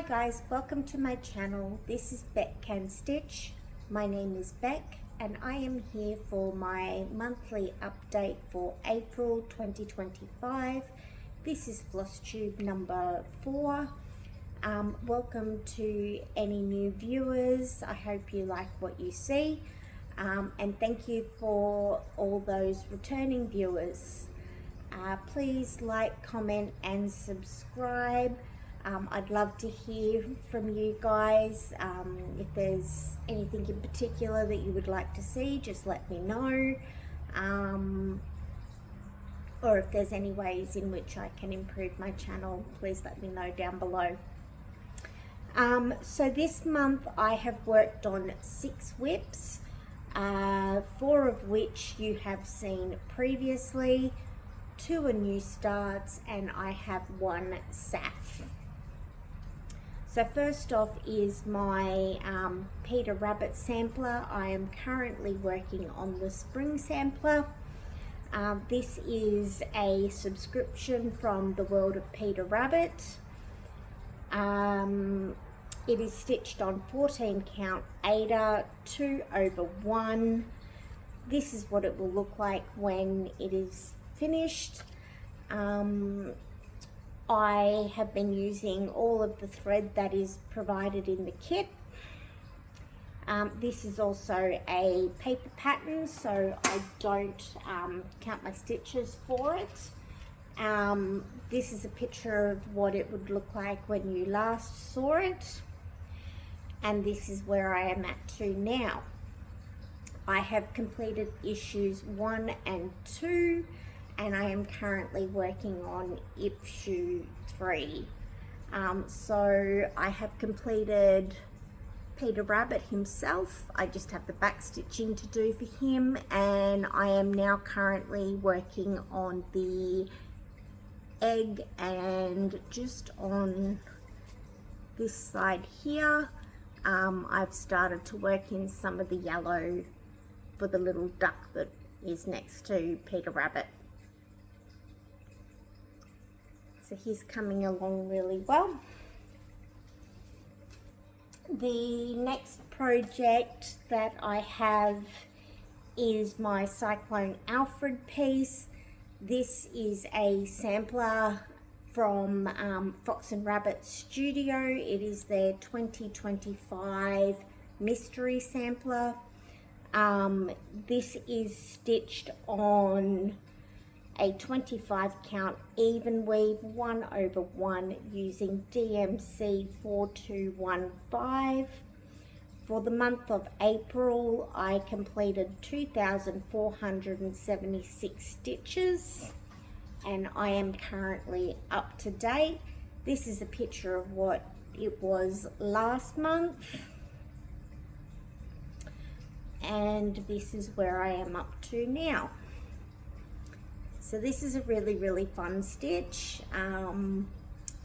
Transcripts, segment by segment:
Hi guys, welcome to my channel. This is Beck Can Stitch. My name is Beck and I am here for my monthly update for April 2025. This is Flosstube number 4. Welcome to any new viewers. I hope you like what you see, and thank you for all those returning viewers. Please like, comment and subscribe. I'd love to hear from you guys. If there's anything in particular that you would like to see, just let me know. Or if there's any ways in which I can improve my channel, please let me know down below. So this month I have worked on 6 whips, 4 of which you have seen previously, 2 are new starts, and I have 1 SAF. So first off is my Peter Rabbit sampler. I am currently working on the spring sampler. This is a subscription from the World of Peter Rabbit. It is stitched on 14 count aida 2/1. This is what it will look like when it is finished. I have been using all of the thread that is provided in the kit. This is also a paper pattern, so I don't count my stitches for it. This is a picture of what it would look like when you last saw it, and this is where I am at to now. I have completed issues 1 and 2, and I am currently working on issue 3. So I have completed Peter Rabbit himself. I just have the back stitching to do for him, and I am now currently working on the egg, and just on this side here I've started to work in some of the yellow for the little duck that is next to Peter Rabbit. So he's coming along really well. The next project that I have is my Cyclone Alfred piece. This is a sampler from Fox and Rabbit Studio. It is their 2025 mystery sampler. This is stitched on a 25 count even weave 1/1 using DMC 4215. For the month of April, I completed 2,476 stitches, and I am currently up to date. This is a picture of what it was last month, and this is where I am up to now. So this is a really fun stitch.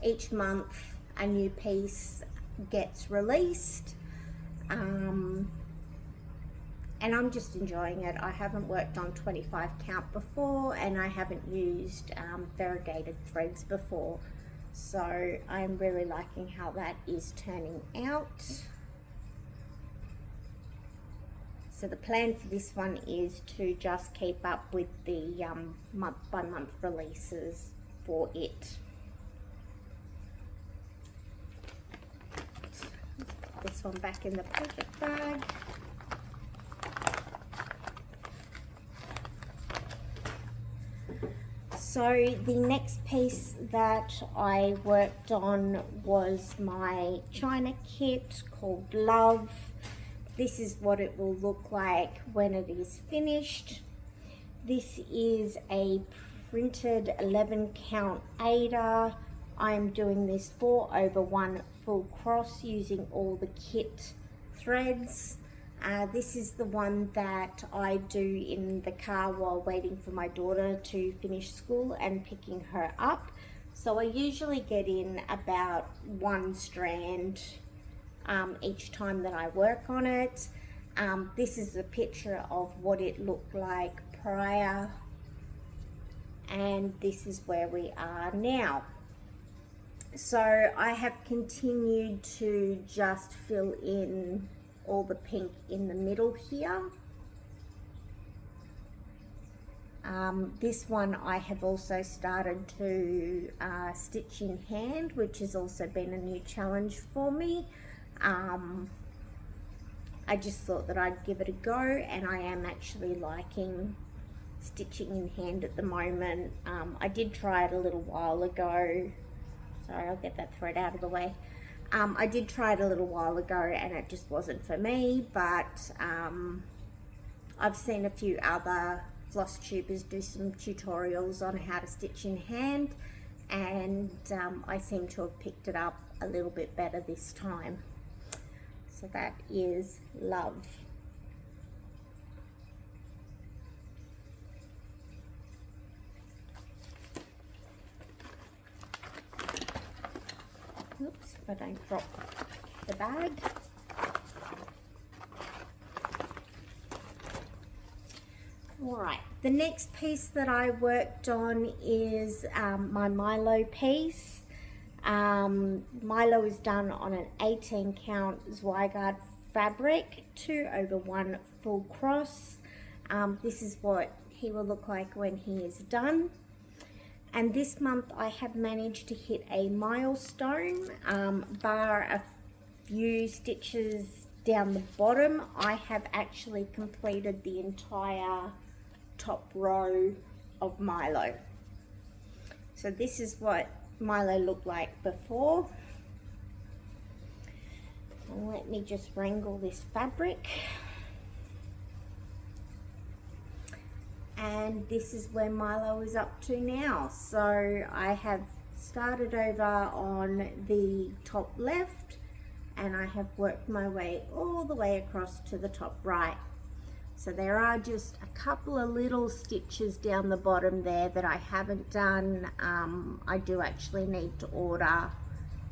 Each month a new piece gets released, and I'm just enjoying it. I haven't worked on 25 count before, and I haven't used variegated threads before, so I'm really liking how that is turning out. So the plan for this one is to just keep up with the month by month releases for it. Put this one back in the project bag. So the next piece that I worked on was my China kit called Love. This is what it will look like when it is finished. This is a printed 11 count aida. I'm doing this 4/1 full cross using all the kit threads. This is the one that I do in the car while waiting for my daughter to finish school and picking her up. So I usually get in about 1 strand each time that I work on it. This is a picture of what it looked like prior, and this is where we are now. So I have continued to just fill in all the pink in the middle here. This one I have also started to stitch in hand, which has also been a new challenge for me. I just thought that I'd give it a go, and I am actually liking stitching in hand at the moment. I did try it a little while ago. Sorry, I'll get that thread out of the way. I did try it a little while ago and it just wasn't for me, but I've seen a few other floss tubers do some tutorials on how to stitch in hand, and I seem to have picked it up a little bit better this time. So that is love. Oops, if I don't drop the bag. Alright, the next piece that I worked on is my Milo piece. Milo is done on an 18 count zwiggart fabric, 2/1 full cross. This is what he will look like when he is done. And this month I have managed to hit a milestone, bar a few stitches down the bottom. I have actually completed the entire top row of Milo. So this is what Milo looked like before. And let me just wrangle this fabric. And this is where Milo is up to now. So I have started over on the top left and I have worked my way all the way across to the top right. So there are just a couple of little stitches down the bottom there that I haven't done. I do actually need to order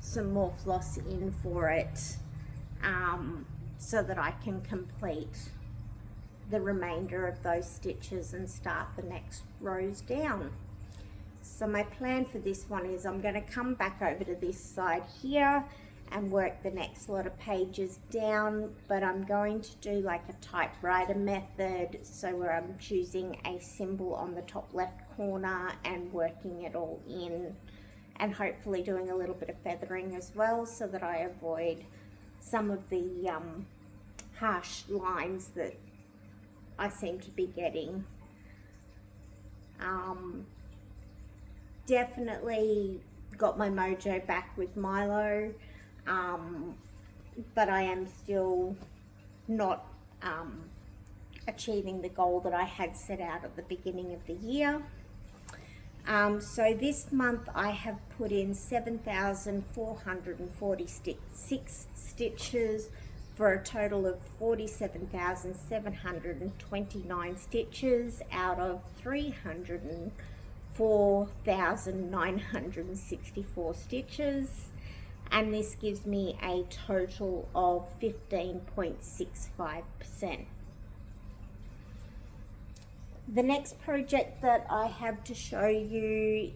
some more floss in for it, so that I can complete the remainder of those stitches and start the next rows down. So my plan for this one is I'm going to come back over to this side here and work the next lot of pages down, but I'm going to do like a typewriter method, so where I'm choosing a symbol on the top left corner and working it all in, and hopefully doing a little bit of feathering as well, so that I avoid some of the harsh lines that I seem to be getting. Definitely got my mojo back with Milo, but I am still not achieving the goal that I had set out at the beginning of the year. So this month I have put in 7,446 stitches for a total of 47,729 stitches out of 304,964 stitches, and this gives me a total of 15.65%. The next project that I have to show you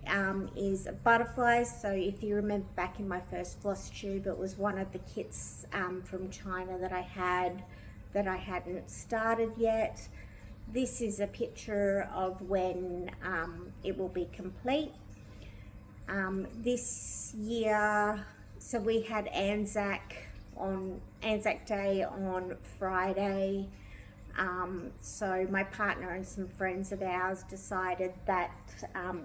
is butterflies. So if you remember back in my first floss tube, it was one of the kits from China that I hadn't started yet. This is a picture of when it will be complete. This year, so we had Anzac Day on Friday. So my partner and some friends of ours decided that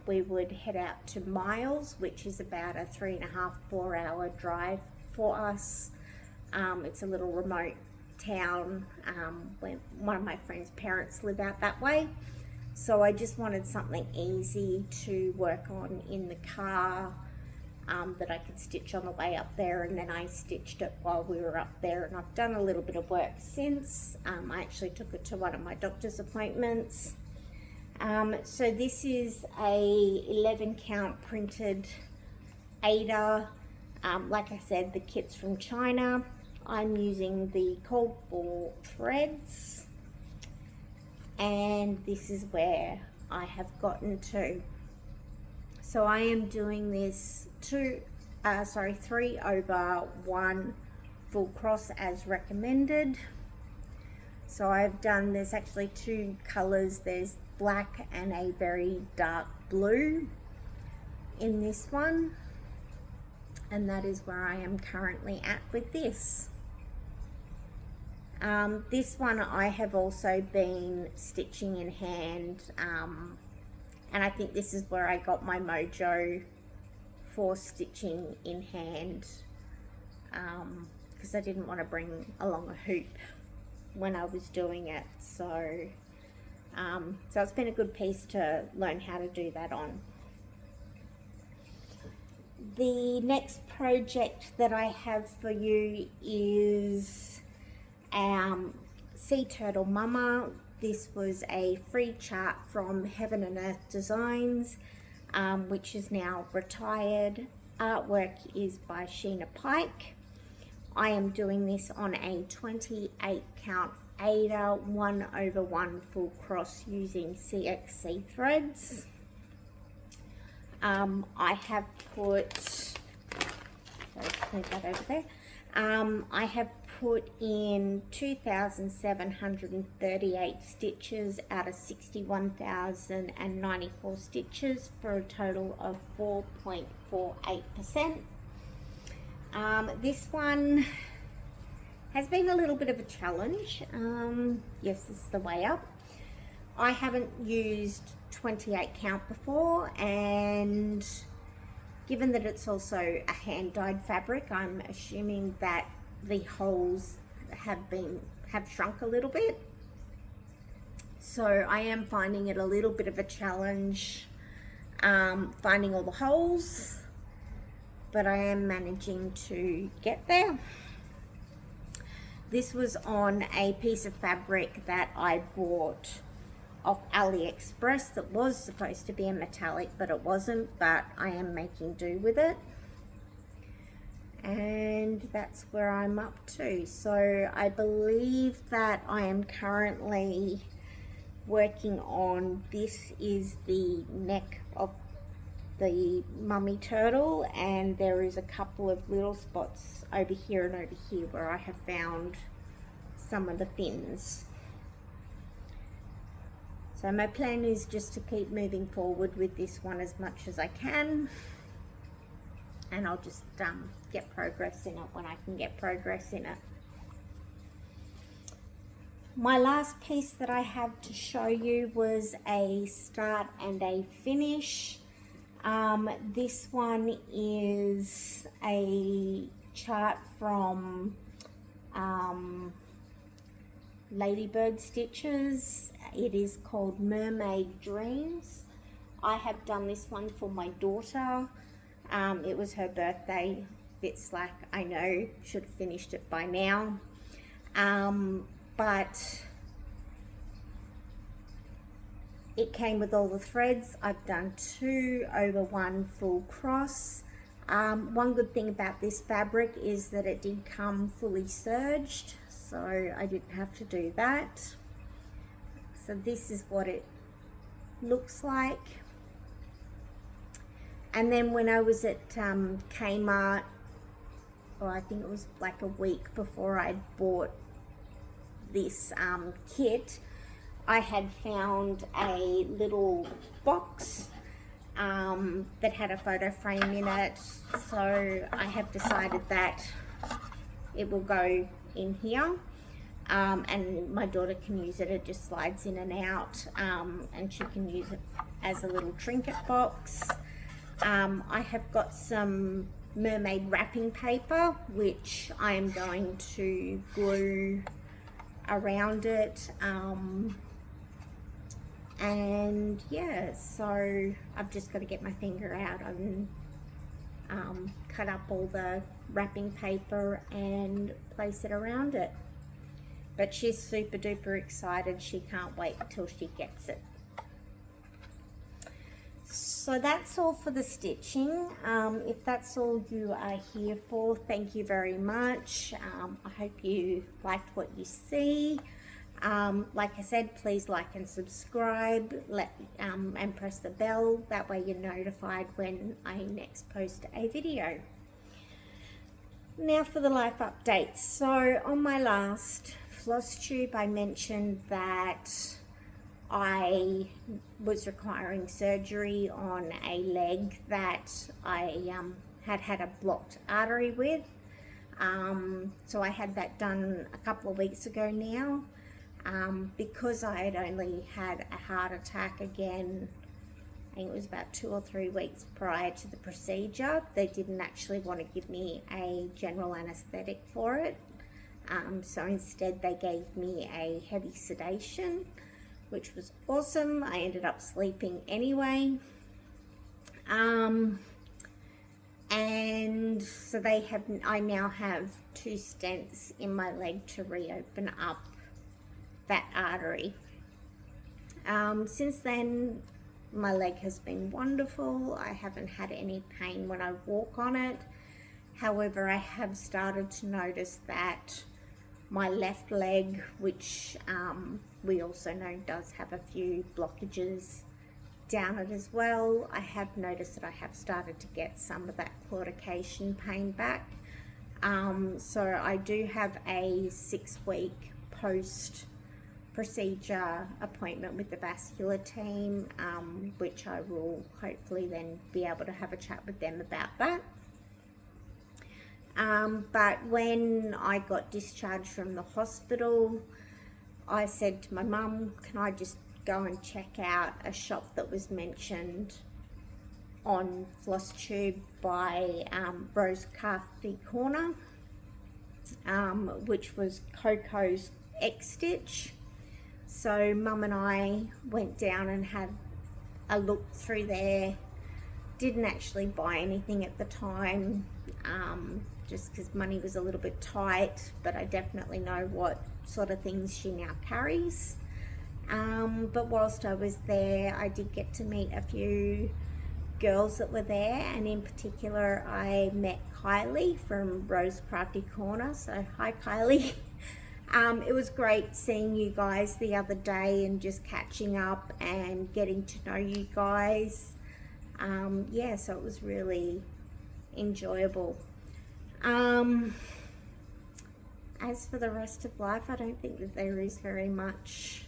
we would head out to Miles, which is about a 3.5–4 hour drive for us. It's a little remote town where one of my friend's parents live out that way. So I just wanted something easy to work on in the car, that I could stitch on the way up there, and then I stitched it while we were up there, and I've done a little bit of work since. I actually took it to one of my doctor's appointments. So this is a 11 count printed aida. Like I said, the kit's from China. I'm using the cold ball threads, and this is where I have gotten to. So I am doing this 2 3/1 full cross as recommended. So I've done, there's actually two colors, there's black and a very dark blue in this one, and that is where I am currently at with this. This one I have also been stitching in hand, and I think this is where I got my mojo for stitching in hand, because I didn't want to bring along a hoop when I was doing it. So it's been a good piece to learn how to do that on. The next project that I have for you is Sea Turtle Mama. This was a free chart from Heaven and Earth Designs, which is now retired. Artwork is by Sheena Pike. I am doing this on a 28 count Aida 1/1 full cross using CXC threads. I have put, leave that over there. I have put in 2,738 stitches out of 61,094 stitches for a total of 4.48%. This one has been a little bit of a challenge. Yes, this is the way up. I haven't used 28 count before, and given that it's also a hand dyed fabric, I'm assuming that the holes have shrunk a little bit. So I am finding it a little bit of a challenge finding all the holes, but I am managing to get there. This was on a piece of fabric that I bought off AliExpress that was supposed to be a metallic, but it wasn't, but I am making do with it. And that's where I'm up to. So I believe that I am currently working on, this is the neck of the mummy turtle, and there is a couple of little spots over here and over here where I have found some of the fins. So my plan is just to keep moving forward with this one as much as I can, and I'll just get progress in it when I can get progress in it. My last piece that I have to show you was a start and a finish. This one is a chart from Ladybird Stitches. It is called Mermaid Dreams. I have done this one for my daughter. It was her birthday. Bit slack, I know, should have finished it by now. But it came with all the threads. I've done 2/1 full cross. One good thing about this fabric is that it did come fully serged, so I didn't have to do that. So this is what it looks like. And then when I was at Kmart, or I think it was like a week before I bought this kit, I had found a little box that had a photo frame in it. So I have decided that it will go in here. And my daughter can use it. It just slides in and out, and she can use it as a little trinket box. I have got some mermaid wrapping paper, which I am going to glue around it. And yeah, so I've just got to get my finger out and cut up all the wrapping paper and place it around it. But she's super duper excited. She can't wait until she gets it. So that's all for the stitching. If that's all you are here for, thank you very much. I hope you liked what you see. Like I said, please like and subscribe, and press the bell. That way you're notified when I next post a video. Now for the life updates. So on my last Flosstube, I mentioned that I was requiring surgery on a leg that I had a blocked artery with. So I had that done a couple of weeks ago now. Because I had only had a heart attack again, I think it was about 2 or 3 weeks prior to the procedure, they didn't actually want to give me a general anesthetic for it. So instead they gave me a heavy sedation, which was awesome. I ended up sleeping anyway. And so I now have 2 stents in my leg to reopen up that artery. Since then, my leg has been wonderful. I haven't had any pain when I walk on it. However, I have started to notice that my left leg, which we also know does have a few blockages down it as well, I have noticed that I have started to get some of that claudication pain back. So I do have a 6-week post procedure appointment with the vascular team, which I will hopefully then be able to have a chat with them about that. But when I got discharged from the hospital, I said to my mum, can I just go and check out a shop that was mentioned on Flosstube by Rose Crafty Corner, which was Coco's X-Stitch. So Mum and I went down and had a look through there. Didn't actually buy anything at the time, just because money was a little bit tight, but I definitely know what sort of things she now carries. But whilst I was there, I did get to meet a few girls that were there, and in particular I met Kylie from Rose Crafty Corner. So hi Kylie. It was great seeing you guys the other day and just catching up and getting to know you guys. Yeah, so it was really enjoyable. As for the rest of life, I don't think that there is very much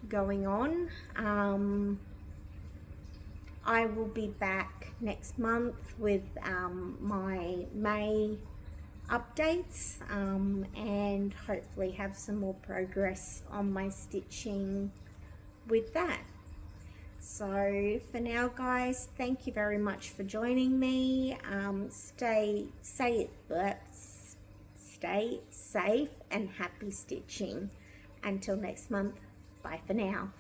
going on. I will be back next month with my May updates, and hopefully have some more progress on my stitching with that. So for now guys, thank you very much for joining me. Stay safe and happy stitching. Until next month, bye for now.